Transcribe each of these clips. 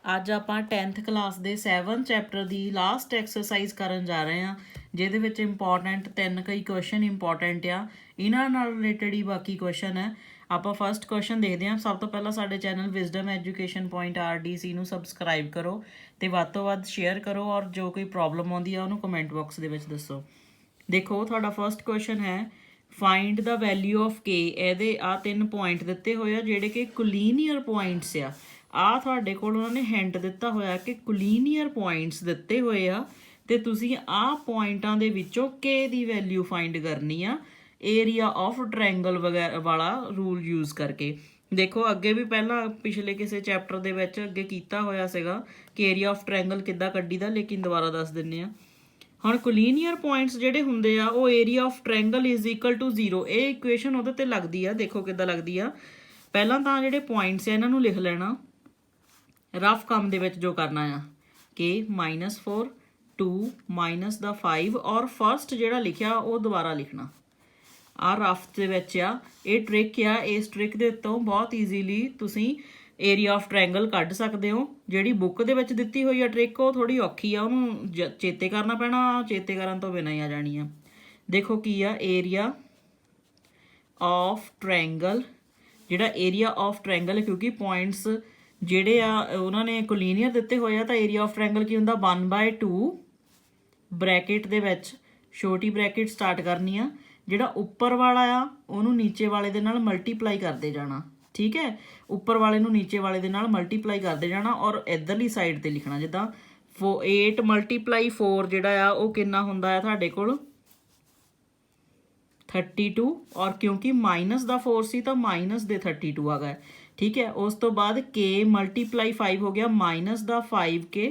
ਅੱਜ ਆਪਾਂ 10th class ਦੇ 7th ਚੈਪਟਰ ਦੀ ਲਾਸਟ ਐਕਸਰਸਾਈਜ਼ ਕਰਨ ਜਾ ਰਹੇ ਹਾਂ, ਜਿਹਦੇ ਵਿੱਚ ਇੰਪੋਰਟੈਂਟ 3 ਕਈ ਕੁਐਸਚਨ ਇੰਪੋਰਟੈਂਟ ਆ। ਇਹਨਾਂ ਨਾਲ ਰਿਲੇਟਡ ਹੀ ਬਾਕੀ ਕੁਐਸਚਨ ਹੈ। ਆਪਾਂ ਫਸਟ ਕੁਐਸਚਨ ਦੇਖਦੇ ਹਾਂ। ਸਭ ਤੋਂ ਪਹਿਲਾਂ ਸਾਡੇ channel wisdom education point RDC ਨੂੰ ਸਬਸਕ੍ਰਾਈਬ ਕਰੋ ਅਤੇ ਵੱਧ ਤੋਂ ਵੱਧ ਸ਼ੇਅਰ ਕਰੋ, ਔਰ ਜੋ ਕੋਈ ਪ੍ਰੋਬਲਮ ਆਉਂਦੀ ਆ ਉਹਨੂੰ ਕਮੈਂਟ ਬਾਕਸ ਦੇ ਵਿੱਚ ਦੱਸੋ। ਦੇਖੋ, ਤੁਹਾਡਾ ਫਸਟ ਕੁਐਸਚਨ ਹੈ ਫਾਈਂਡ ਦਾ ਵੈਲਿਊ ਆਫ ਕੇ। ਇਹਦੇ ਆ 3 ਪੁਆਇੰਟ ਦਿੱਤੇ ਹੋਏ ਆ ਜਿਹੜੇ ਕਿ ਕੋਲੀਨੀਅਰ ਪੁਆਇੰਟਸ ਆ ਤੁਹਾਡੇ ਕੋਲ ਉਹਨਾਂ ਨੇ ਹਿੰਟ ਦਿੱਤਾ ਹੋਇਆ ਕਿ ਕੋਲੀਨੀਅਰ ਪੁਆਇੰਟਸ ਦਿੱਤੇ ਹੋਏ ਆ ਤੇ ਤੁਸੀਂ ਆਹ ਪੁਆਇੰਟਾਂ ਦੇ ਵਿੱਚੋਂ ਕੇ ਦੀ ਵੈਲਿਊ ਫਾਈਂਡ ਕਰਨੀ ਆ ਏਰੀਆ ਆਫ ਟ੍ਰਾਇੰਗਲ ਵਗੈਰਾ ਵਾਲਾ ਰੂਲ ਯੂਜ਼ ਕਰਕੇ। ਦੇਖੋ, ਅੱਗੇ ਵੀ ਪਹਿਲਾਂ ਪਿਛਲੇ ਕਿਸੇ ਚੈਪਟਰ ਦੇ ਵਿੱਚ ਅੱਗੇ ਕੀਤਾ ਹੋਇਆ ਸੀਗਾ ਕਿ ਏਰੀਆ ਆਫ ਟ੍ਰਾਇੰਗਲ ਕਿੱਦਾਂ ਕੱਢੀਦਾ, ਲੇਕਿਨ ਦੁਬਾਰਾ ਦੱਸ ਦਿੰਦੇ ਆ। ਹੁਣ ਕੋਲੀਨੀਅਰ ਪੁਆਇੰਟਸ ਜਿਹੜੇ ਹੁੰਦੇ ਆ ਉਹ area of triangle is equal to 0। ਇਹ ਇਕੁਏਸ਼ਨ ਉਹਦੇ 'ਤੇ ਲੱਗਦੀ ਆ। ਦੇਖੋ ਕਿੱਦਾਂ ਲੱਗਦੀ ਆ। ਪਹਿਲਾਂ ਤਾਂ ਜਿਹੜੇ ਪੁਆਇੰਟਸ ਆ ਇਹਨਾਂ ਨੂੰ ਲਿਖ ਲੈਣਾ ਰਫ ਕੰਮ ਦੇ ਵਿੱਚ ਜੋ ਕਰਨਾ ਆ ਕਿ -4 2 ਮਾਈਨਸ ਦਾ 5 ਔਰ ਫਸਟ ਜਿਹੜਾ ਲਿਖਿਆ ਉਹ ਦੁਬਾਰਾ ਲਿਖਣਾ ਆ ਰਫ ਦੇ ਵਿੱਚ ਆ। ਇਹ ਟ੍ਰਿਕ ਆ। ਇਸ ਟ੍ਰਿਕ ਦੇ ਉੱਤੋਂ ਬਹੁਤ ਈਜ਼ੀਲੀ ਤੁਸੀਂ ਏਰੀਆ ਆਫ ਟ੍ਰਾਇੰਗਲ ਕੱਢ ਸਕਦੇ ਹੋ। ਜਿਹੜੀ ਬੁੱਕ ਦੇ ਵਿੱਚ ਦਿੱਤੀ ਹੋਈ ਆ ਟ੍ਰਿਕ ਉਹ ਥੋੜ੍ਹੀ ਔਖੀ ਆ, ਉਹਨੂੰ ਚੇਤੇ ਕਰਨਾ ਪੈਣਾ। ਚੇਤੇ ਕਰਨ ਤੋਂ ਬਿਨਾਂ ਹੀ ਆ ਜਾਣੀ ਆ। ਦੇਖੋ ਕੀ ਆ ਏਰੀਆ ਆਫ ਟ੍ਰਾਇੰਗਲ। ਜਿਹੜਾ ਏਰੀਆ ਆਫ ਟ੍ਰਾਇੰਗਲ, ਕਿਉਂਕਿ ਪੁਆਇੰਟਸ ਜਿਹੜੇ ਆ ਉਹਨਾਂ ਨੇ ਕੋਲੀਨੀਅਰ ਦਿੱਤੇ ਹੋਏ ਆ, ਤਾਂ ਏਰੀਆ ਆਫ ਟ੍ਰਾਇੰਗਲ ਕੀ ਹੁੰਦਾ 1/2 ਬ੍ਰੈਕਟ ਦੇ ਵਿੱਚ ਛੋਟੀ ਬ੍ਰੈਕਟ ਸਟਾਰਟ ਕਰਨੀ ਆ। ਜਿਹੜਾ ਉੱਪਰ ਵਾਲਾ ਆ ਉਹਨੂੰ ਨੀਚੇ ਵਾਲੇ ਦੇ ਨਾਲ ਮਲਟੀਪਲਾਈ ਕਰਦੇ ਜਾਣਾ। ਠੀਕ ਹੈ, ਉੱਪਰ ਵਾਲੇ ਨੂੰ ਨੀਚੇ ਵਾਲੇ ਦੇ ਨਾਲ ਮਲਟੀਪਲਾਈ ਕਰਦੇ ਜਾਣਾ ਔਰ ਇੱਧਰਲੀ ਸਾਈਡ 'ਤੇ ਲਿਖਣਾ ਜਿੱਦਾਂ 8 × 4 ਜਿਹੜਾ ਆ ਉਹ ਕਿੰਨਾ ਹੁੰਦਾ ਹੈ ਤੁਹਾਡੇ ਕੋਲ 32। ਔਰ ਕਿਉਂਕਿ ਮਾਈਨਸ ਦਾ 4 ਸੀ ਤਾਂ ਮਾਈਨਸ ਦੇ 32 ਆ ਗਏ। ਠੀਕ ਹੈ, ਉਸ ਤੋਂ ਬਾਅਦ k × 5 ਹੋ ਗਿਆ ਮਾਈਨਸ ਦਾ 5k,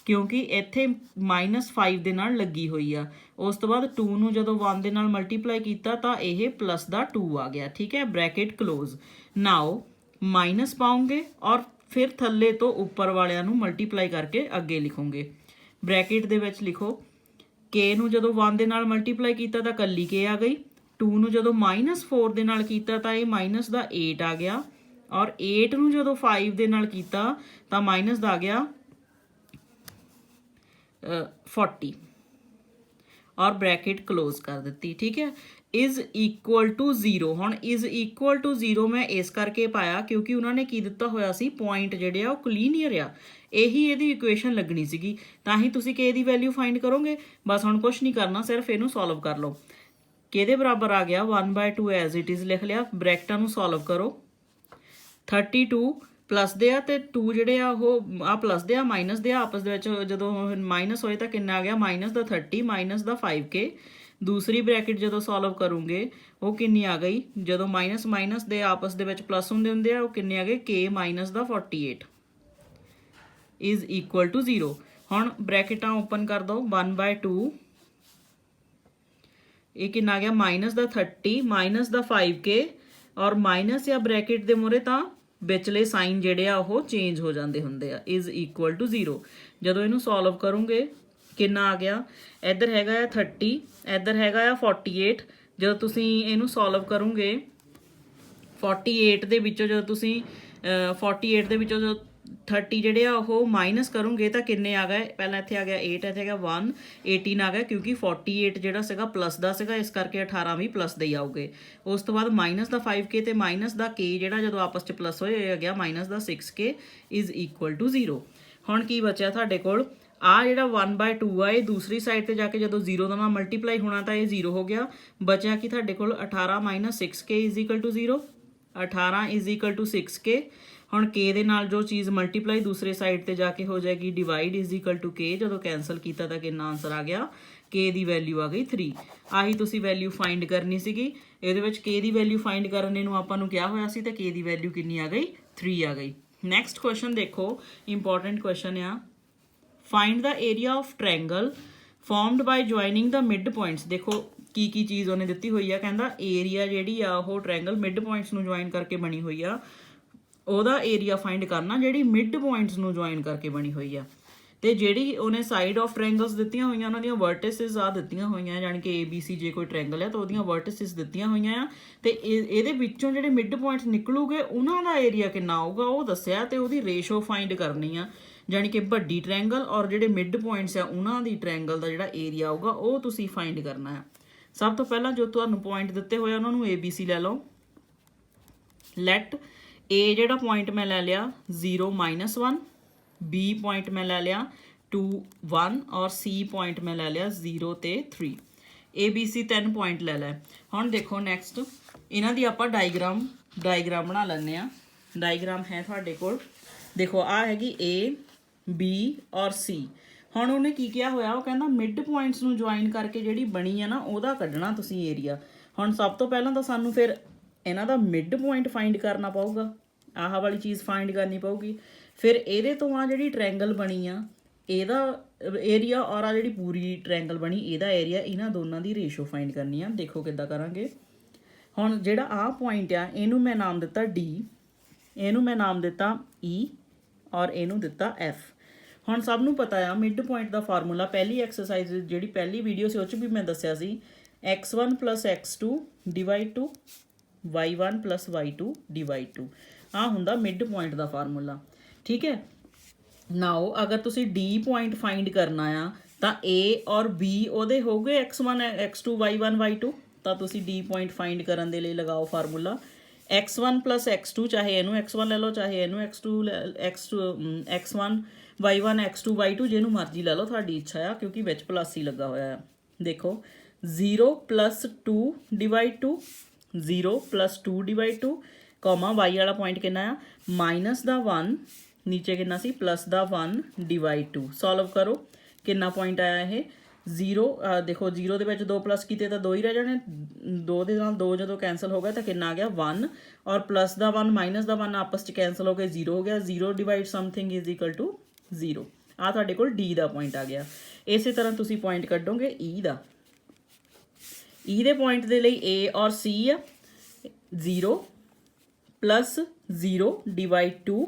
ਕਿਉਂਕਿ ਇੱਥੇ -5 ਦੇ ਨਾਲ ਲੱਗੀ ਹੋਈ ਆ। ਉਸ ਤੋਂ ਬਾਅਦ 2 ਨੂੰ ਜਦੋਂ 1 ਦੇ ਨਾਲ ਮਲਟੀਪਲਾਈ ਕੀਤਾ ਤਾਂ ਇਹ ਪਲੱਸ ਦਾ 2 ਆ ਗਿਆ। ਠੀਕ ਹੈ, ਬ੍ਰੈਕਟ ਕਲੋਜ਼। ਨਾਓ ਮਾਈਨਸ ਪਾਉਂਗੇ ਔਰ ਫਿਰ ਥੱਲੇ ਤੋਂ ਉੱਪਰ ਵਾਲਿਆਂ ਨੂੰ ਮਲਟੀਪਲਾਈ ਕਰਕੇ ਅੱਗੇ ਲਿਖੋਗੇ। ਬ੍ਰੈਕਟ ਦੇ ਵਿੱਚ ਲਿਖੋ k ਨੂੰ ਜਦੋਂ 1 ਦੇ ਨਾਲ ਮਲਟੀਪਲਾਈ ਕੀਤਾ ਤਾਂ ਕੱਲੀ k ਆ ਗਈ। 2 ਨੂੰ ਜਦੋਂ -4 ਦੇ ਨਾਲ ਕੀਤਾ ਤਾਂ ਇਹ ਮਾਈਨਸ ਦਾ 8 ਆ ਗਿਆ। ਔਰ 8 ਨੂੰ ਜਦੋਂ 5 ਦੇ ਨਾਲ ਕੀਤਾ ਤਾਂ ਮਾਈਨਸ ਦਾ ਆ ਗਿਆ 40 ਔਰ ਬ੍ਰੈਕਟ ਕਲੋਜ਼ ਕਰ ਦਿੱਤੀ। ਠੀਕ ਹੈ, ਇਜ਼ ਇਕੁਅਲ ਟੂ 0। ਹੁਣ ਇਜ਼ ਇਕੁਅਲ ਟੂ 0 ਮੈਂ ਇਸ ਕਰਕੇ ਪਾਇਆ ਕਿਉਂਕਿ ਉਹਨਾਂ ਨੇ ਕੀ ਦਿੱਤਾ ਹੋਇਆ ਸੀ ਪੁਆਇੰਟ ਜਿਹੜੇ ਆ ਉਹ ਕੋਲੀਨੀਅਰ ਆ। ਇਹੀ ਇਹਦੀ ਇਕੁਏਸ਼ਨ ਲੱਗਣੀ ਸੀਗੀ, ਤਾਂ ਹੀ ਤੁਸੀਂ ਕੇ ਦੀ ਵੈਲਿਊ ਫਾਈਂਡ ਕਰੋਗੇ। ਬਸ ਹੁਣ ਕੁਛ ਨਹੀਂ ਕਰਨਾ, ਸਿਰਫ ਇਹਨੂੰ ਸੋਲਵ ਕਰ ਲਓ। ਕਿਹਦੇ ਬਰਾਬਰ ਆ ਗਿਆ 1/2 ਐਜ਼ ਇਟ ਇਜ਼ ਲਿਖ ਲਿਆ। ਬ੍ਰੈਕਟਾਂ ਨੂੰ ਸੋਲਵ ਕਰੋ। 32 ਪਲੱਸ ਦੇ ਆ ਅਤੇ 2 ਜਿਹੜੇ ਆ ਉਹ ਆ ਪਲੱਸ ਦੇ ਆ ਮਾਈਨਸ ਦੇ ਆ ਆਪਸ ਦੇ ਵਿੱਚ ਜਦੋਂ ਮਾਈਨਸ ਹੋਏ ਤਾਂ ਕਿੰਨਾ ਆ ਗਿਆ ਮਾਈਨਸ ਦਾ 30 ਮਾਈਨਸ ਦਾ 5k। ਦੂਸਰੀ ਬ੍ਰੈਕਟ ਜਦੋਂ ਸੋਲਵ ਕਰੋਗੇ ਉਹ ਕਿੰਨੀ ਆ ਗਈ, ਜਦੋਂ ਮਾਈਨਸ ਮਾਈਨਸ ਦੇ ਆਪਸ ਦੇ ਵਿੱਚ ਪਲੱਸ ਹੁੰਦੇ ਆ ਉਹ ਕਿੰਨੇ ਆ ਗਏ k ਮਾਈਨਸ ਦਾ 48 ਇਜ਼ ਇਕੁਅਲ ਟੂ 0। ਹੁਣ ਬ੍ਰੈਕਟਾਂ ਓਪਨ ਕਰ ਦਿਓ 1/2 ਇਹ ਕਿੰਨਾ ਆ ਗਿਆ ਮਾਈਨਸ ਦਾ 30 ਮਾਈਨਸ ਦਾ 5k ਔਰ ਮਾਈਨਸ ਜਾਂ ਬ੍ਰੈਕਟ ਦੇ ਮੂਹਰੇ ਤਾਂ ਵਿਚਲੇ ਸਾਈਨ ਜਿਹੜੇ ਆ ਉਹ ਚੇਂਜ ਹੋ ਜਾਂਦੇ ਹੁੰਦੇ ਆ। Is equal to 0। ਜਦੋਂ ਇਹਨੂੰ ਸੋਲਵ ਕਰੋਗੇ ਕਿੰਨਾ ਆ ਗਿਆ, ਇੱਧਰ ਹੈਗਾ ਆ 30, ਇੱਧਰ ਹੈਗਾ ਆ 48। ਜਦੋਂ ਤੁਸੀਂ ਇਹਨੂੰ ਸੋਲਵ ਕਰੋਗੇ 48 ਦੇ ਵਿੱਚੋਂ ਜਦੋਂ ਤੁਸੀਂ 48 ਦੇ ਵਿੱਚੋਂ ਜਦੋਂ 30 ਜਿਹੜੇ ਆ ਉਹ ਮਾਈਨਸ ਕਰੋਗੇ ਤਾਂ ਕਿੰਨੇ ਆ ਗਏ, ਪਹਿਲਾਂ ਇੱਥੇ ਆ ਗਿਆ 8, ਇੱਥੇ ਹੈਗਾ 1, 18 ਆ ਗਿਆ ਕਿਉਂਕਿ 48 ਜਿਹੜਾ ਸੀਗਾ ਪਲੱਸ ਦਾ ਸੀਗਾ, ਇਸ ਕਰਕੇ 18 ਵੀ ਪਲੱਸ ਦੇ ਹੀ ਆਉਗੇ। ਉਸ ਤੋਂ ਬਾਅਦ ਮਾਈਨਸ ਦਾ 5k ਅਤੇ ਮਾਈਨਸ ਦਾ k ਜਿਹੜਾ ਜਦੋਂ ਆਪਸ 'ਚ ਪਲੱਸ ਹੋਏ ਗਿਆ ਮਾਈਨਸ ਦਾ 6k ਇਜ਼ ਇਕੁਅਲ ਟੂ 0। ਹੁਣ ਕੀ ਬਚਿਆ ਤੁਹਾਡੇ ਕੋਲ ਆ ਜਿਹੜਾ 1/2 ਆ ਇਹ ਦੂਸਰੀ ਸਾਈਡ 'ਤੇ ਜਾ ਕੇ ਜਦੋਂ 0 ਦਾ ਨਾਲ ਮਲਟੀਪਲਾਈ ਹੋਣਾ ਤਾਂ ਇਹ 0 ਹੋ ਗਿਆ। ਬਚਿਆ ਕਿ ਤੁਹਾਡੇ ਕੋਲ 18 - 6k is equal to 0। 18 is equal to 6k। ਹੁਣ k ਦੇ ਨਾਲ ਜੋ ਚੀਜ਼ ਮਲਟੀਪਲਾਈ ਦੂਸਰੇ ਸਾਈਡ 'ਤੇ ਜਾ ਕੇ ਹੋ ਜਾਏਗੀ divide is equal to k। ਜਦੋਂ ਕੈਂਸਲ ਕੀਤਾ ਤਾਂ ਕਿੰਨਾ ਆਨਸਰ ਆ ਗਿਆ, k ਦੀ ਵੈਲਿਊ ਆ ਗਈ 3। ਆਹੀ ਤੁਸੀਂ ਵੈਲਿਊ ਫਾਈਂਡ ਕਰਨੀ ਸੀਗੀ। ਇਹਦੇ ਵਿੱਚ k ਦੀ ਵੈਲਿਊ ਫਾਈਂਡ ਕਰਨ ਨੂੰ ਆਪਾਂ ਨੂੰ ਕਿਹਾ ਹੋਇਆ ਸੀ ਤਾਂ k ਦੀ ਵੈਲਿਊ ਕਿੰਨੀ ਆ ਗਈ 3 ਆ ਗਈ। ਨੈਕਸਟ ਕੁਐਸਚਨ ਦੇਖੋ, ਇੰਪੋਰਟੈਂਟ ਕੁਐਸਚਨ ਆ find the area of triangle formed by joining the mid points. ਦੇਖੋ ਕੀ ਚੀਜ਼ ਉਹਨੇ ਦਿੱਤੀ ਹੋਈ ਆ, ਕਹਿੰਦਾ ਏਰੀਆ ਜਿਹੜੀ ਆ ਉਹ ਟ੍ਰਾਇੰਗਲ ਮਿਡ ਪੁਆਇੰਟਸ ਨੂੰ ਜੁਆਇਨ ਕਰਕੇ ਬਣੀ ਹੋਈ ਆ। ਉਹਦਾ ਏਰੀਆ ਫਾਈਂਡ ਕਰਨਾ ਜਿਹੜੀ ਮਿਡ ਪੁਆਇੰਟਸ ਨੂੰ ਜੁਆਇਨ ਕਰਕੇ ਬਣੀ ਹੋਈ ਆ। ਤੇ ਜਿਹੜੀ ਉਹਨੇ ਸਾਈਡ ਆਫ ਟ੍ਰਾਇੰਗਲਸ ਦਿੱਤੀਆਂ ਹੋਈਆਂ ਉਹਨਾਂ ਦੀਆਂ ਵਰਟਿਸਿਸ ਆ ਦਿੱਤੀਆਂ ਹੋਈਆਂ, ਜਾਣੀ ਕਿ ABC ਜੇ ਕੋਈ ਟ੍ਰਾਇੰਗਲ ਹੈ ਤਾਂ ਉਹਦੀਆਂ ਵਰਟਿਸਿਸ ਦਿੱਤੀਆਂ ਹੋਈਆਂ ਆ, ਤੇ ਇਹਦੇ ਵਿੱਚੋਂ ਜਿਹੜੇ ਮਿਡ ਪੁਆਇੰਟਸ ਨਿਕਲੂਗੇ ਉਹਨਾਂ ਦਾ ਏਰੀਆ ਕਿੰਨਾ ਆਊਗਾ ਉਹ ਦੱਸਿਆ, ਤੇ ਉਹਦੀ ਰੇਸ਼ੋ ਫਾਈਂਡ ਕਰਨੀ ਆ, ਜਾਣੀ ਕਿ ਵੱਡੀ ਟ੍ਰਾਇੰਗਲ ਔਰ ਜਿਹੜੇ ਮਿਡ ਪੁਆਇੰਟਸ ਆ ਉਹਨਾਂ ਦੀ ਟ੍ਰਾਇੰਗਲ ਦਾ ਜਿਹੜਾ ਏਰੀਆ ਆਊਗਾ ਉਹ ਤੁਸੀਂ ਫਾਈਂਡ ਕਰਨਾ ਆ। ਸਭ ਤੋਂ ਪਹਿਲਾਂ ਜੋ ਤੁਹਾਨੂੰ ਪੁਆਇੰਟ ਦਿੱਤੇ ਹੋਏ ਉਹਨਾਂ ਨੂੰ ABC ਲੈ ਲਓ। ਲੈਟ A ਜਿਹੜਾ ਪੁਆਇੰਟ ਮੈਂ ਲੈ ਲਿਆ 0 -1, B ਪੁਆਇੰਟ ਮੈਂ ਲੈ ਲਿਆ 2 1 ਔਰ C ਪੁਆਇੰਟ ਮੈਂ ਲੈ ਲਿਆ 0 ਤੇ 3। ABC 3 ਪੁਆਇੰਟ ਲੈ ਲੈ। ਹੁਣ ਦੇਖੋ ਨੈਕਸਟ ਇਹਨਾਂ ਦੀ ਆਪਾਂ ਡਾਇਗਰਾਮ ਬਣਾ ਲੈਂਦੇ ਆ। ਡਾਇਗਰਾਮ ਹੈ ਤੁਹਾਡੇ ਕੋਲ, ਦੇਖੋ ਆ ਹੈਗੀ A B ਔਰ C। ਹੁਣ ਉਹਨੇ ਕੀ ਕਿਹਾ ਹੋਇਆ, ਉਹ ਕਹਿੰਦਾ ਮਿਡ ਪੁਆਇੰਟਸ ਨੂੰ ਜੁਆਇਨ ਕਰਕੇ ਜਿਹੜੀ ਬਣੀ ਆ ਨਾ ਉਹਦਾ ਕੱਢਣਾ ਤੁਸੀਂ ਏਰੀਆ। ਹੁਣ ਸਭ ਤੋਂ ਪਹਿਲਾਂ ਤਾਂ ਸਾਨੂੰ ਫਿਰ ਇਹਨਾਂ ਦਾ ਮਿਡ ਪੁਆਇੰਟ ਫਾਈਂਡ ਕਰਨਾ ਪਊਗਾ, ਆਹ ਵਾਲੀ ਚੀਜ਼ ਫਾਈਂਡ ਕਰਨੀ ਪਊਗੀ। ਫਿਰ ਇਹਦੇ ਤੋਂ ਆ ਜਿਹੜੀ ਟ੍ਰਾਇੰਗਲ ਬਣੀ ਆ ਇਹਦਾ ਏਰੀਆ ਔਰ ਆ ਜਿਹੜੀ ਪੂਰੀ ਟ੍ਰਾਇੰਗਲ ਬਣੀ ਇਹਦਾ ਏਰੀਆ, ਇਹਨਾਂ ਦੋਨਾਂ ਦੀ ਰੇਸ਼ੋ ਫਾਈਂਡ ਕਰਨੀ ਆ। ਦੇਖੋ ਕਿੱਦਾਂ ਕਰਾਂਗੇ। ਹੁਣ ਜਿਹੜਾ ਆਹ ਪੁਆਇੰਟ ਆ ਇਹਨੂੰ ਮੈਂ ਨਾਮ ਦਿੱਤਾ D, ਇਹਨੂੰ ਮੈਂ ਨਾਮ ਦਿੱਤਾ E ਔਰ ਇਹਨੂੰ ਦਿੱਤਾ F। ਹੁਣ ਸਭ ਨੂੰ ਪਤਾ ਆ ਮਿਡ ਪੁਆਇੰਟ ਦਾ ਫਾਰਮੂਲਾ, ਪਹਿਲੀ ਐਕਸਰਸਾਈਜ਼ ਜਿਹੜੀ ਪਹਿਲੀ ਵੀਡੀਓ ਸੀ ਉਹ 'ਚ ਵੀ ਮੈਂ ਦੱਸਿਆ ਸੀ, x1 + x2 / 2 y1 + y2 / 2। ਆਹ ਹੁੰਦਾ ਮਿਡ ਪੁਆਇੰਟ ਦਾ ਫਾਰਮੂਲਾ, ਠੀਕ ਹੈ। ਨਾਓ ਅਗਰ ਤੁਸੀਂ D ਪੁਆਇੰਟ ਫਾਈਂਡ ਕਰਨਾ ਆ ਤਾਂ A ਔਰ B ਉਹਦੇ ਹੋ ਗਏ x1 x2 y1 y2, ਤਾਂ ਤੁਸੀਂ D ਪੁਆਇੰਟ ਫਾਈਂਡ ਕਰਨ ਦੇ ਲਈ ਲਗਾਓ ਫਾਰਮੂਲਾ x1 + x2, ਚਾਹੇ ਇਹਨੂੰ x1 ਲੈ ਲਓ ਚਾਹੇ ਇਹਨੂੰ x1 y1 x2 y2 ਜਿਹਨੂੰ ਮਰਜ਼ੀ ਲੈ ਲਓ, ਤੁਹਾਡੀ ਇੱਛਾ ਆ, ਕਿਉਂਕਿ ਵਿੱਚ ਪਲੱਸ ਹੀ ਲੱਗਾ ਹੋਇਆ ਆ। ਦੇਖੋ 0 + 2 / 2 0 + 2 / 2 ਕੌਮਾ y ਵਾਲਾ ਪੁਆਇੰਟ ਕਿੰਨਾ ਆ -1, ਨੀਚੇ ਕਿੰਨਾ ਸੀ +1 / 2। ਸੋਲਵ ਕਰੋ ਕਿੰਨਾ ਪੁਆਇੰਟ ਆਇਆ ਇਹ 0। ਦੇਖੋ 0 ਦੇ ਵਿੱਚ 2 ਪਲੱਸ ਕੀਤੇ ਤਾਂ 2 ਹੀ ਰਹਿ ਜਾਣੇ, 2 ਦੇ ਨਾਲ 2 ਜਦੋਂ ਕੈਂਸਲ ਹੋ ਗਿਆ ਤਾਂ ਕਿੰਨਾ ਆ ਗਿਆ 1, ਔਰ +1 - 1 ਆਪਸ 'ਚ ਕੈਂਸਲ ਹੋ ਕੇ 0 ਹੋ ਗਿਆ। 0 / ਸਮਥਿੰਗ = 0। ਆ ਤੁਹਾਡੇ ਕੋਲ D ਦਾ ਪੁਆਇੰਟ ਆ ਗਿਆ। ਇਸੇ ਤਰ੍ਹਾਂ ਤੁਸੀਂ ਪੁਆਇੰਟ ਕੱਢੋਗੇ E ਦਾ। E ਦੇ ਪੁਆਇੰਟ ਦੇ ਲਈ A ਔਰ C ਆ 0 + 0 / 2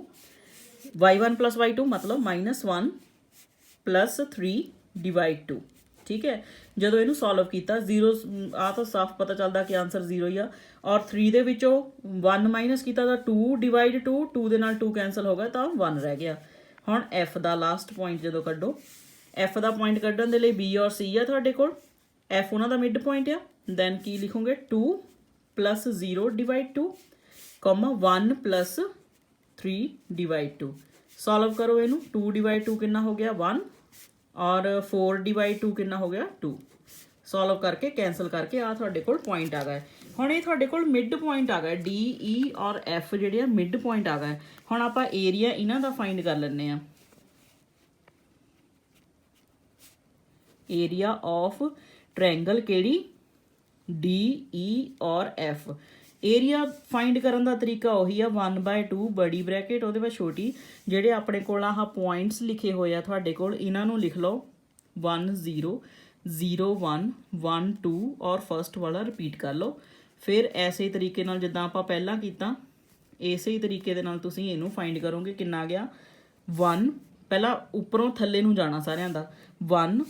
y1 + y2 ਮਤਲਬ -1 + 3 / 2, ਠੀਕ ਹੈ। ਜਦੋਂ ਇਹਨੂੰ ਸੋਲਵ ਕੀਤਾ 0 ਆ ਤਾਂ ਸਾਫ਼ ਪਤਾ ਚੱਲਦਾ ਕਿ ਆਨਸਰ 0 ਹੀ ਆ, ਔਰ 3 ਦੇ ਵਿੱਚੋਂ 1 ਮਾਈਨਸ ਕੀਤਾ ਤਾਂ 2 / 2, 2 ਦੇ ਨਾਲ 2 ਕੈਂਸਲ ਹੋ ਗਿਆ ਤਾਂ 1 ਰਹਿ ਗਿਆ। ਹੁਣ F ਦਾ ਲਾਸਟ ਪੁਆਇੰਟ ਜਦੋਂ ਕੱਢੋ, F ਦਾ ਪੁਆਇੰਟ ਕੱਢਣ ਦੇ ਲਈ B ਔਰ C ਆ ਤੁਹਾਡੇ ਕੋਲ, F ਉਹਨਾਂ ਦਾ ਮਿਡ ਪੁਆਇੰਟ ਆ, ਦੈਨ ਕੀ ਲਿਖੋਗੇ 2 + 0 / 2, 1 + 3 / 2। ਸੋਲਵ ਕਰੋ ਇਹਨੂੰ, 2 / 2 ਕਿੰਨਾ ਹੋ ਗਿਆ 1, ਔਰ 4 / 2 ਕਿੰਨਾ ਹੋ ਗਿਆ 2। ਸੋਲਵ ਕਰਕੇ ਕੈਂਸਲ ਕਰਕੇ ਆ ਤੁਹਾਡੇ ਕੋਲ ਪੁਆਇੰਟ ਆ ਗਏ। ਹੁਣ ਇਹ ਤੁਹਾਡੇ ਕੋਲ ਮਿਡ ਪੁਆਇੰਟ ਆ ਗਏ, D E ਔਰ F ਜਿਹੜੇ ਆ ਮਿਡ ਪੁਆਇੰਟ ਆ ਗਏ। ਹੁਣ ਆਪਾਂ ਏਰੀਆ ਇਹਨਾਂ ਦਾ ਫਾਈਂਡ ਕਰ ਲੈਂਦੇ ਆ। ਏਰੀਆ ਆਫ ਟ੍ਰਾਇੰਗਲ ਕਿਹੜੀ D E ਔਰ F। ਏਰੀਆ ਫਾਈਂਡ ਕਰਨ ਦਾ ਤਰੀਕਾ ਉਹੀ ਆ 1/2 ਬੜੀ ਬ੍ਰੈਕਟ ਉਹਦੇ ਬਾਅਦ ਛੋਟੀ, ਜਿਹੜੇ ਆਪਣੇ ਕੋਲ ਆਹ ਪੁਆਇੰਟਸ ਲਿਖੇ ਹੋਏ ਆ ਤੁਹਾਡੇ ਕੋਲ ਇਹਨਾਂ ਨੂੰ ਲਿਖ ਲਓ 1 0 0 1 1 2 ਔਰ ਫਸਟ ਵਾਲਾ ਰਿਪੀਟ ਕਰ ਲਓ। ਫਿਰ ਐਸੇ ਤਰੀਕੇ ਨਾਲ ਜਿੱਦਾਂ ਆਪਾਂ ਪਹਿਲਾਂ ਕੀਤਾ ਇਸੇ ਹੀ ਤਰੀਕੇ ਦੇ ਨਾਲ ਤੁਸੀਂ ਇਹਨੂੰ ਫਾਈਂਡ ਕਰੋਗੇ। ਕਿੰਨਾ ਆ ਗਿਆ 1, ਪਹਿਲਾਂ ਉੱਪਰੋਂ ਥੱਲੇ ਨੂੰ ਜਾਣਾ ਸਾਰਿਆਂ ਦਾ 1,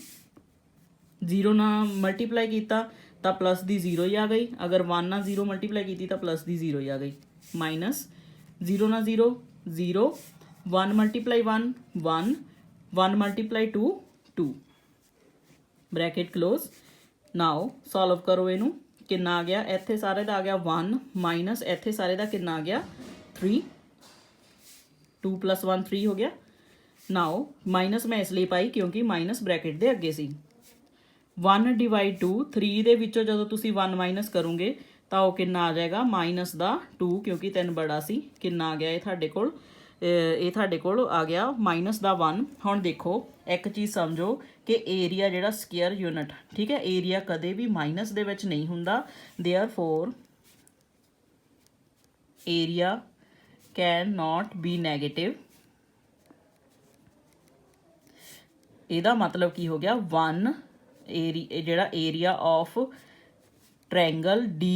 0 ਨਾਲ ਮਲਟੀਪਲਾਈ ਕੀਤਾ ਤਾਂ ਪਲੱਸ ਦੀ 0 ਹੀ ਆ ਗਈ, ਅਗਰ 1 ਨਾਲ 0 ਮਲਟੀਪਲਾਈ ਕੀਤੀ ਤਾਂ ਪਲੱਸ ਦੀ 0 ਹੀ ਆ ਗਈ, ਮਾਈਨਸ 0 ਨਾਲ 0 0 1 × 1 1 1 × 2 2 ਬ੍ਰੈਕਟ ਕਲੋਜ਼। ਨਾਓ ਸੋਲਵ ਕਰੋ ਇਹਨੂੰ, ਕਿੰਨਾ ਆ ਗਿਆ ਇੱਥੇ ਸਾਰੇ ਦਾ ਆ ਗਿਆ 1 ਮਾਈਨਸ ਇੱਥੇ ਸਾਰੇ ਦਾ ਕਿੰਨਾ ਆ ਗਿਆ 3, 2 + 1 3 ਹੋ ਗਿਆ। ਨਾਓ ਮਾਈਨਸ ਮੈਂ ਇਸ ਲਈ ਪਾਈ ਕਿਉਂਕਿ ਮਾਈਨਸ ਬ੍ਰੈਕਟ ਦੇ ਅੱਗੇ ਸੀ। 1 / 2 3 ਦੇ ਵਿੱਚੋਂ ਜਦੋਂ ਤੁਸੀਂ 1 ਮਾਈਨਸ ਕਰੋਗੇ ਤਾਂ ਉਹ ਕਿੰਨਾ ਆ ਜਾਏਗਾ -2, ਕਿਉਂਕਿ 3 ਬੜਾ ਸੀ। ਕਿੰਨਾ ਆ ਗਿਆ ਇਹ ਤੁਹਾਡੇ ਕੋਲ ਆ ਗਿਆ -1। ਹੁਣ ਦੇਖੋ ਇੱਕ ਚੀਜ਼ ਸਮਝੋ ਕਿ ਏਰੀਆ ਜਿਹੜਾ ਸਕੁਅਰ ਯੂਨਿਟ, ਠੀਕ ਹੈ, ਏਰੀਆ ਕਦੇ ਵੀ ਮਾਈਨਸ ਦੇ ਵਿੱਚ ਨਹੀਂ ਹੁੰਦਾ, therefore area can not be negative. ਇਹਦਾ ਮਤਲਬ ਕੀ ਹੋ ਗਿਆ 1 ਜਿਹੜਾ area of triangle D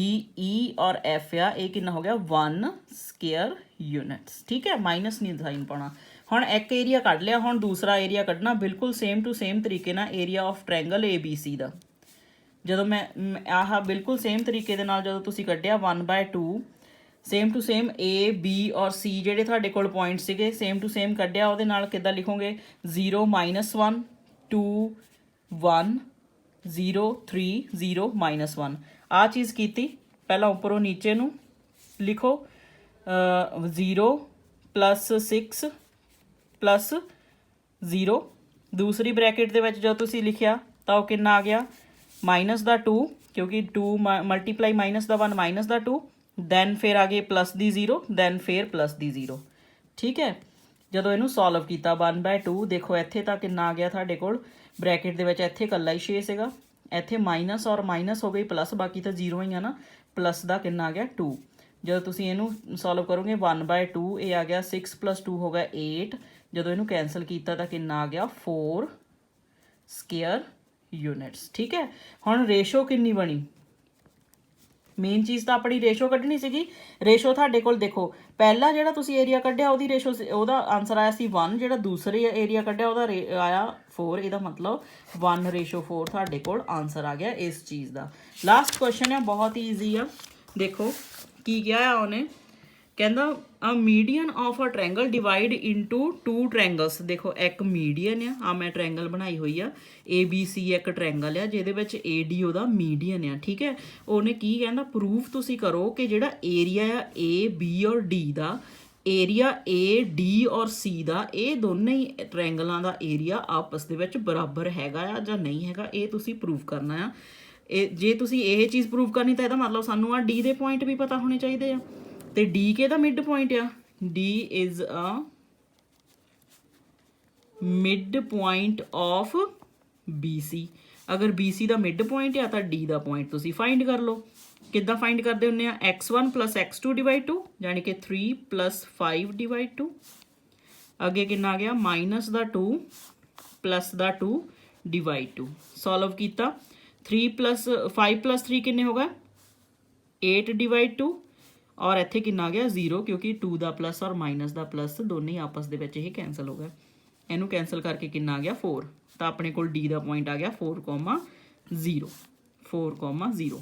E ਔਰ F ਆ ਇਹ ਕਿੰਨਾ ਹੋ ਗਿਆ 1 ਸਕੁਅਰ ਯੂਨਿਟਸ, ਠੀਕ ਹੈ, ਮਾਈਨਸ ਨਹੀਂ ਸਾਈਨ ਪਾਉਣਾ। ਹੁਣ ਇੱਕ ਏਰੀਆ ਕੱਢ ਲਿਆ, ਹੁਣ ਦੂਸਰਾ ਏਰੀਆ ਕੱਢਣਾ ਬਿਲਕੁਲ ਸੇਮ ਟੂ ਸੇਮ ਤਰੀਕੇ ਨਾਲ ਏਰੀਆ ਆਫ ਟ੍ਰਾਇੰਗਲ ABC ਦਾ। ਜਦੋਂ ਮੈਂ ਆਹ ਬਿਲਕੁਲ ਸੇਮ ਤਰੀਕੇ ਦੇ ਨਾਲ ਜਦੋਂ ਤੁਸੀਂ ਕੱਢਿਆ 1/2 same to same A B ਔਰ C ਜਿਹੜੇ ਤੁਹਾਡੇ ਕੋਲ ਪੁਆਇੰਟ ਸੀਗੇ ਸੇਮ ਟੂ ਸੇਮ ਕੱਢਿਆ, ਉਹਦੇ ਨਾਲ ਕਿੱਦਾਂ ਲਿਖੋਗੇ 0 -1 2 1 0 3 0 -1 ਆਹ ਚੀਜ਼ ਕੀਤੀ। ਪਹਿਲਾਂ ਉੱਪਰੋਂ ਨੀਚੇ ਨੂੰ ਲਿਖੋ 0 +6 +0 ਦੂਸਰੀ ਬ੍ਰੈਕਟ ਦੇ ਵਿੱਚ ਜਦੋਂ ਤੁਸੀਂ ਲਿਖਿਆ ਤਾਂ ਉਹ ਕਿੰਨਾ ਆ ਗਿਆ ਮਾਈਨਸ ਦਾ 2 ਕਿਉਂਕਿ 2 ਮਲਟੀਪਲਾਈ ਮਾਈਨਸ ਦਾ 1 ਮਾਈਨਸ ਦਾ 2 ਦੈਨ ਫਿਰ ਆ ਗਏ ਪਲੱਸ ਦੀ 0 ਦੈਨ ਫਿਰ ਪਲੱਸ ਦੀ 0। ਠੀਕ ਹੈ, ਜਦੋਂ ਇਹਨੂੰ ਸੋਲਵ ਕੀਤਾ 1/2 ਦੇਖੋ ਇੱਥੇ ਤਾਂ ਕਿੰਨਾ ਆ ਗਿਆ ਤੁਹਾਡੇ ਕੋਲ ਬ੍ਰੈਕਟ ਦੇ ਵਿੱਚ ਇੱਥੇ ਇਕੱਲਾ ਹੀ 6 ਸੀਗਾ, ਇੱਥੇ ਮਾਈਨਸ ਔਰ ਮਾਈਨਸ ਹੋ ਗਈ ਪਲੱਸ, ਬਾਕੀ ਤਾਂ 0 ਹੀ ਆ ਨਾ, ਪਲੱਸ ਦਾ ਕਿੰਨਾ ਆ ਗਿਆ 2। ਜਦੋਂ ਤੁਸੀਂ ਇਹਨੂੰ ਸੋਲਵ ਕਰੋਗੇ 1/2 ਇਹ ਆ ਗਿਆ 6 + 2 ਹੋ ਗਿਆ 8, ਜਦੋਂ ਇਹਨੂੰ ਕੈਂਸਲ ਕੀਤਾ ਤਾਂ ਕਿੰਨਾ ਆ ਗਿਆ 4 ਸਕੁਅਰ ਯੂਨਿਟਸ। ਠੀਕ ਹੈ, ਹੁਣ ਰੇਸ਼ੋ ਕਿੰਨੀ ਬਣੀ, ਮੇਨ ਚੀਜ਼ ਤਾਂ ਆਪਣੀ ਰੇਸ਼ੋ ਕੱਢਣੀ ਸੀਗੀ। ਰੇਸ਼ੋ ਤੁਹਾਡੇ ਕੋਲ ਦੇਖੋ ਪਹਿਲਾ ਜਿਹੜਾ ਤੁਸੀਂ ਏਰੀਆ ਕੱਢਿਆ ਉਹਦੀ ਰੇਸ਼ੋ ਉਹਦਾ ਆਨਸਰ ਆਇਆ ਸੀ 1, ਜਿਹੜਾ ਦੂਸਰੇ ਏਰੀਆ ਕੱਢਿਆ ਉਹਦਾ ਆਇਆ 4, ਇਹਦਾ ਮਤਲਬ 1/4 ਤੁਹਾਡੇ ਕੋਲ ਆਨਸਰ ਆ ਗਿਆ ਇਸ ਚੀਜ਼ ਦਾ। ਲਾਸਟ ਕੁਐਸਚਨ ਹੈ, ਬਹੁਤ ਹੀ ਈਜ਼ੀ ਆ, ਦੇਖੋ ਕੀ ਕਿਹਾ ਆ ਉਹਨੇ, ਕਹਿੰਦਾ a median of a triangle divide into 2 triangles. ਦੇਖੋ ਇੱਕ ਮੀਡੀਅਨ ਆ ਮੈਂ ਟ੍ਰਾਇੰਗਲ ਬਣਾਈ ਹੋਈ ਆ ABC ਇੱਕ ਟ੍ਰਾਇੰਗਲ ਆ ਜਿਹਦੇ ਵਿੱਚ AD ਉਹਦਾ ਮੀਡੀਅਨ ਆ। ਠੀਕ ਹੈ, ਉਹਨੇ ਕੀ ਕਹਿੰਦਾ ਪ੍ਰੂਫ ਤੁਸੀਂ ਕਰੋ ਕਿ ਜਿਹੜਾ ਏਰੀਆ ਆ AB ਔਰ D ਦਾ, ਏਰੀਆ AD ਔਰ C ਦਾ, ਇਹ ਦੋਨੇ ਹੀ ਟ੍ਰਾਇੰਗਲਾਂ ਦਾ ਏਰੀਆ ਆਪਸ ਦੇ ਵਿੱਚ ਬਰਾਬਰ ਹੈਗਾ ਆ ਜਾਂ ਨਹੀਂ ਹੈਗਾ, ਇਹ ਤੁਸੀਂ ਪ੍ਰੂਫ ਕਰਨਾ ਆ। ਇਹ ਜੇ ਤੁਸੀਂ ਇਹ ਚੀਜ਼ ਪ੍ਰੂਫ ਕਰਨੀ ਤਾਂ ਇਹਦਾ ਮਤਲਬ ਸਾਨੂੰ ਆ D ਦੇ ਪੁਆਇੰਟ ਵੀ ਪਤਾ ਹੋਣੇ ਚਾਹੀਦੇ ਆ, ਤੇ D ਕਿਹਦਾ ਮਿਡ ਪੁਆਇੰਟ ਆ, D is a mid point of BC। ਅਗਰ BC ਦਾ ਮਿਡ ਪੁਆਇੰਟ ਆ ਤਾਂ D ਦਾ ਪੁਆਇੰਟ ਤੁਸੀਂ ਫਾਈਂਡ ਕਰ ਲਓ। ਕਿੱਦਾਂ ਫਾਈਂਡ ਕਰਦੇ ਹੁੰਦੇ ਆ, x1 + x2 / 2 ਯਾਨੀ ਕਿ 3 + 5 / 2, ਅੱਗੇ ਕਿੰਨਾ ਆ ਗਿਆ ਮਾਈਨਸ ਦਾ 2 ਪਲੱਸ ਦਾ 2 / 2। ਸੋਲਵ ਕੀਤਾ 3 + 5 + 3 ਕਿੰਨੇ ਹੋ ਗਏ 8 / 2 ਔਰ ਇੱਥੇ ਕਿੰਨਾ ਆ ਗਿਆ 0 ਕਿਉਂਕਿ 2 ਦਾ ਪਲੱਸ ਔਰ ਮਾਈਨਸ ਦਾ ਪਲੱਸ ਦੋਨੇ ਆਪਸ ਦੇ ਵਿੱਚ ਇਹ ਕੈਂਸਲ ਹੋ ਗਏ। ਇਹਨੂੰ ਕੈਂਸਲ ਕਰਕੇ ਕਿੰਨਾ ਆ ਗਿਆ 4, ਤਾਂ ਆਪਣੇ ਕੋਲ D ਦਾ ਪੁਆਇੰਟ ਆ ਗਿਆ 4,0 4,0।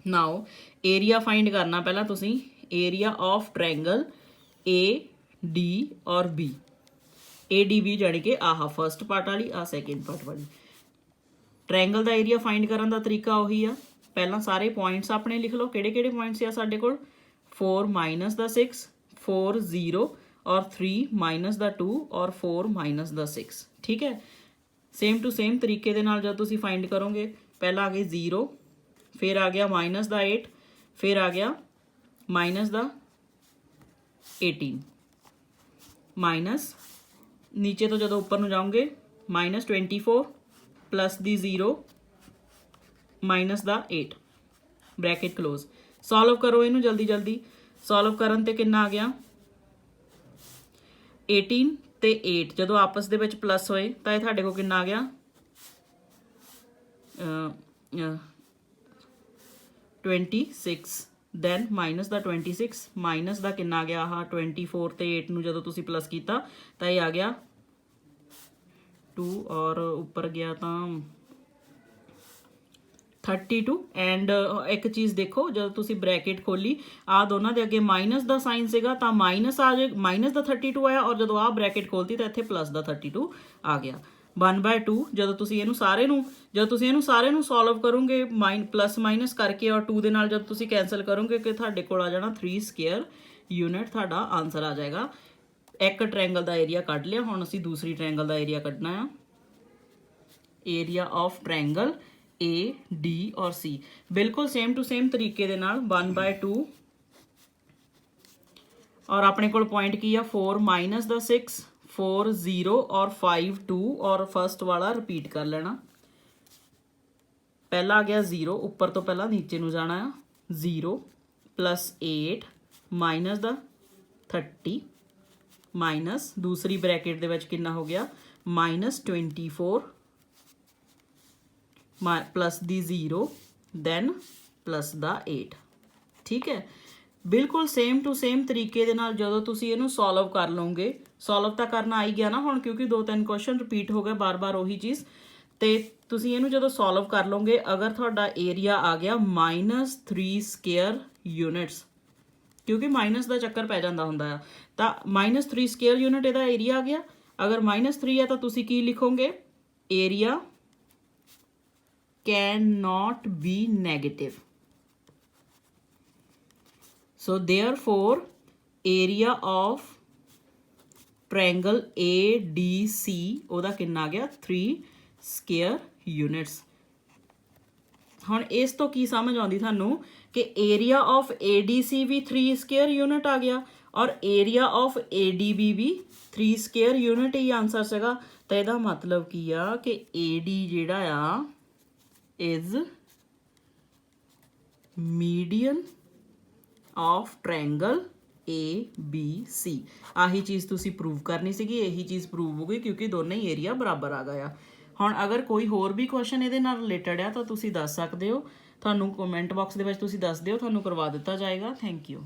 ਨਾਓ ਏਰੀਆ ਫਾਈਂਡ ਕਰਨਾ ਪਹਿਲਾਂ ਤੁਸੀਂ, ਏਰੀਆ ਆਫ ਟ੍ਰਾਇੰਗਲ AD ਔਰ B, ADB ਜਾਣੀ ਕਿ ਆਹ ਫਸਟ ਪਾਰਟ ਵਾਲੀ, ਆਹ ਸੈਕਿੰਡ ਪਾਰਟ ਵਾਲੀ। ਟ੍ਰਾਇੰਗਲ ਦਾ ਏਰੀਆ ਫਾਈਂਡ ਕਰਨ ਦਾ ਤਰੀਕਾ ਉਹੀ ਆ, ਪਹਿਲਾਂ ਸਾਰੇ ਪੁਆਇੰਟਸ ਆਪਣੇ ਲਿਖ ਲਓ, ਕਿਹੜੇ ਕਿਹੜੇ ਪੁਆਇੰਟਸ ਆ ਸਾਡੇ ਕੋਲ 4 ਮਾਈਨਸ ਦਾ 6 4 0 ਔਰ 3 ਮਾਈਨਸ ਦਾ 2 ਔਰ 4 ਮਾਈਨਸ ਦਾ 6। ਠੀਕ ਹੈ, ਸੇਮ ਟੂ ਸੇਮ ਤਰੀਕੇ ਦੇ ਨਾਲ ਜਦ ਤੁਸੀਂ ਫਾਈਂਡ ਕਰੋਗੇ, ਪਹਿਲਾਂ ਆ ਗਏ 0, ਫਿਰ ਆ ਗਿਆ ਮਾਈਨਸ ਦਾ 8, ਫਿਰ ਆ ਗਿਆ ਮਾਈਨਸ ਦਾ 18, ਮਾਈਨਸ ਨੀਚੇ ਤੋਂ ਜਦੋਂ ਉੱਪਰ ਨੂੰ ਜਾਓਗੇ -24 ਪਲੱਸ ਦੀ 0 ਮਾਈਨਸ ਦਾ 8 ਬ੍ਰੈਕਟ ਕਲੋਜ਼। ਸੋਲਵ ਕਰੋ ਇਹਨੂੰ ਜਲਦੀ ਜਲਦੀ, ਸੋਲਵ ਕਰਨ ਤੇ ਕਿੰਨਾ ਆ ਗਿਆ 18 ਤੇ 8 ਜਦੋਂ ਆਪਸ ਦੇ ਵਿੱਚ ਪਲੱਸ ਹੋਏ ਤਾਂ ਇਹ ਤੁਹਾਡੇ ਕੋਲ ਕਿੰਨਾ ਆ ਗਿਆ 26, ਦੈਨ ਮਾਈਨਸ ਦਾ 26 ਮਾਈਨਸ ਦਾ ਕਿੰਨਾ ਆ ਗਿਆ ਆਹ 24 ਤੇ 8 ਨੂੰ ਜਦੋਂ ਤੁਸੀਂ ਪਲੱਸ ਕੀਤਾ ਤਾਂ ਇਹ ਆ ਗਿਆ 2 ਔਰ ਉੱਪਰ ਗਿਆ ਤਾਂ 32। ਐਂਡ ਇੱਕ ਚੀਜ਼ ਦੇਖੋ, ਜਦੋਂ ਤੁਸੀਂ ਬ੍ਰੈਕਟ ਖੋਲੀ ਆਹ ਦੋਨਾਂ ਦੇ ਅੱਗੇ ਮਾਈਨਸ ਦਾ ਸਾਈਨ ਸੀਗਾ ਤਾਂ ਮਾਈਨਸ ਆ ਜਾਏ, ਮਾਈਨਸ ਦਾ 32 ਆਇਆ, ਔਰ ਜਦੋਂ ਆਹ ਬ੍ਰੈਕਟ ਖੋਲਤੀ ਤਾਂ ਇੱਥੇ ਪਲੱਸ ਦਾ 32 ਆ ਗਿਆ 1/2। ਜਦੋਂ ਤੁਸੀਂ ਇਹਨੂੰ ਸਾਰੇ ਨੂੰ ਸੋਲਵ ਕਰੋਗੇ ਪਲੱਸ ਮਾਈਨਸ ਕਰਕੇ ਔਰ 2 ਦੇ ਨਾਲ ਜਦ ਤੁਸੀਂ ਕੈਂਸਲ ਕਰੋਗੇ ਕਿ ਤੁਹਾਡੇ ਕੋਲ ਆ ਜਾਣਾ 3 ਸਕੁਅਰ ਯੂਨਿਟ, ਤੁਹਾਡਾ ਆਨਸਰ ਆ ਜਾਏਗਾ। ਇੱਕ ਟ੍ਰਾਇੰਗਲ ਦਾ ਏਰੀਆ ਕੱਢ ਲਿਆ, ਹੁਣ ਅਸੀਂ ਦੂਸਰੀ ਟ੍ਰਾਇੰਗਲ ਦਾ ਏਰੀਆ ਕੱਢਣਾ ਆ, ਏਰੀਆ ਆਫ ਟ੍ਰਾਇੰਗਲ AD ਔਰ C ਬਿਲਕੁਲ ਸੇਮ ਟੂ ਸੇਮ ਤਰੀਕੇ ਦੇ ਨਾਲ 1/2 ਔਰ ਆਪਣੇ ਕੋਲ ਪੁਆਇੰਟ ਕੀ ਆ 4 ਮਾਈਨਸ ਦਾ 6 4 0 ਔਰ 5 2 ਔਰ ਫਸਟ ਵਾਲਾ ਰਿਪੀਟ ਕਰ ਲੈਣਾ। ਪਹਿਲਾ ਆ ਗਿਆ 0, ਉੱਪਰ ਤੋਂ ਪਹਿਲਾਂ ਨੀਚੇ ਨੂੰ ਜਾਣਾ ਆ 0 + 8 ਮਾਈਨਸ ਦਾ 30 ਮਾਈਨਸ ਦੂਸਰੀ ਬ੍ਰੈਕਟ ਦੇ ਵਿੱਚ ਕਿੰਨਾ ਹੋ ਗਿਆ -24 ਪਲੱਸ ਦੀ 0 ਦੈਨ ਪਲੱਸ ਦਾ 8। ਠੀਕ ਹੈ, ਬਿਲਕੁਲ ਸੇਮ ਟੂ ਸੇਮ ਤਰੀਕੇ ਦੇ ਨਾਲ ਜਦੋਂ ਤੁਸੀਂ ਇਹਨੂੰ ਸੋਲਵ ਕਰ ਲਓਗੇ, ਸੋਲਵ ਤਾਂ ਕਰਨਾ ਆ ਹੀ ਗਿਆ ਨਾ ਹੁਣ, ਕਿਉਂਕਿ 2-3 ਕੁਐਸਚਨ ਰਿਪੀਟ ਹੋ ਗਏ ਬਾਰ-ਬਾਰ ਉਹੀ ਚੀਜ਼। ਤੇ ਤੁਸੀਂ ਇਹਨੂੰ ਜਦੋਂ ਸੋਲਵ ਕਰ ਲਓਗੇ, ਅਗਰ ਤੁਹਾਡਾ ਏਰੀਆ ਆ ਗਿਆ -3 ਸਕੁਅਰ ਯੂਨਿਟਸ, ਕਿਉਂਕਿ ਮਾਈਨਸ ਦਾ ਚੱਕਰ ਪੈ ਜਾਂਦਾ ਹੁੰਦਾ ਆ, ਤਾਂ -3 ਸਕੁਅਰ ਯੂਨਿਟ ਇਹਦਾ ਏਰੀਆ ਆ ਗਿਆ। ਅਗਰ -3 ਹੈ ਤਾਂ ਤੁਸੀਂ ਕੀ ਲਿਖੋਗੇ? Area can not be negative. So therefore area of triangle ADC ਉਹਦਾ ਕਿੰਨਾ ਆ ਗਿਆ? 3 ਸਕੁਅਰ ਯੂਨਿਟਸ। ਹੁਣ ਇਸ ਤੋਂ ਕੀ ਸਮਝ ਆਉਂਦੀ ਤੁਹਾਨੂੰ ਕਿ ਏਰੀਆ ਆਫ ADC ਵੀ 3 ਸਕੁਅਰ ਯੂਨਿਟ ਆ ਗਿਆ ਔਰ ਏਰੀਆ ਆਫ ADB ਵੀ 3 ਸਕੁਅਰ ਯੂਨਿਟ ਹੀ ਆਨਸਰ ਸੀਗਾ। ਤਾਂ ਇਹਦਾ ਮਤਲਬ ਕੀ ਆ ਕਿ AD ਜਿਹੜਾ ਆ is median of triangle ABC। ਆਹੀ ਚੀਜ਼ ਤੁਸੀਂ ਪ੍ਰੂਵ ਕਰਨੀ ਸੀਗੀ, ਇਹੀ ਚੀਜ਼ ਪ੍ਰੂਵ ਹੋ ਗਈ ਕਿਉਂਕਿ ਦੋਨੇ ਹੀ ਏਰੀਆ ਬਰਾਬਰ ਆ ਗਏ ਆ। ਹੁਣ ਅਗਰ ਕੋਈ ਹੋਰ ਵੀ ਕੁਐਸਚਨ ਇਹਦੇ ਨਾਲ ਰਿਲੇਟਡ ਆ ਤਾਂ ਤੁਸੀਂ ਦੱਸ ਸਕਦੇ ਹੋ, ਤੁਹਾਨੂੰ ਕਮੈਂਟ ਬਾਕਸ ਦੇ ਵਿੱਚ ਤੁਸੀਂ ਦੱਸ ਦਿਓ, ਤੁਹਾਨੂੰ ਕਰਵਾ ਦਿੱਤਾ ਜਾਏਗਾ। Thank you.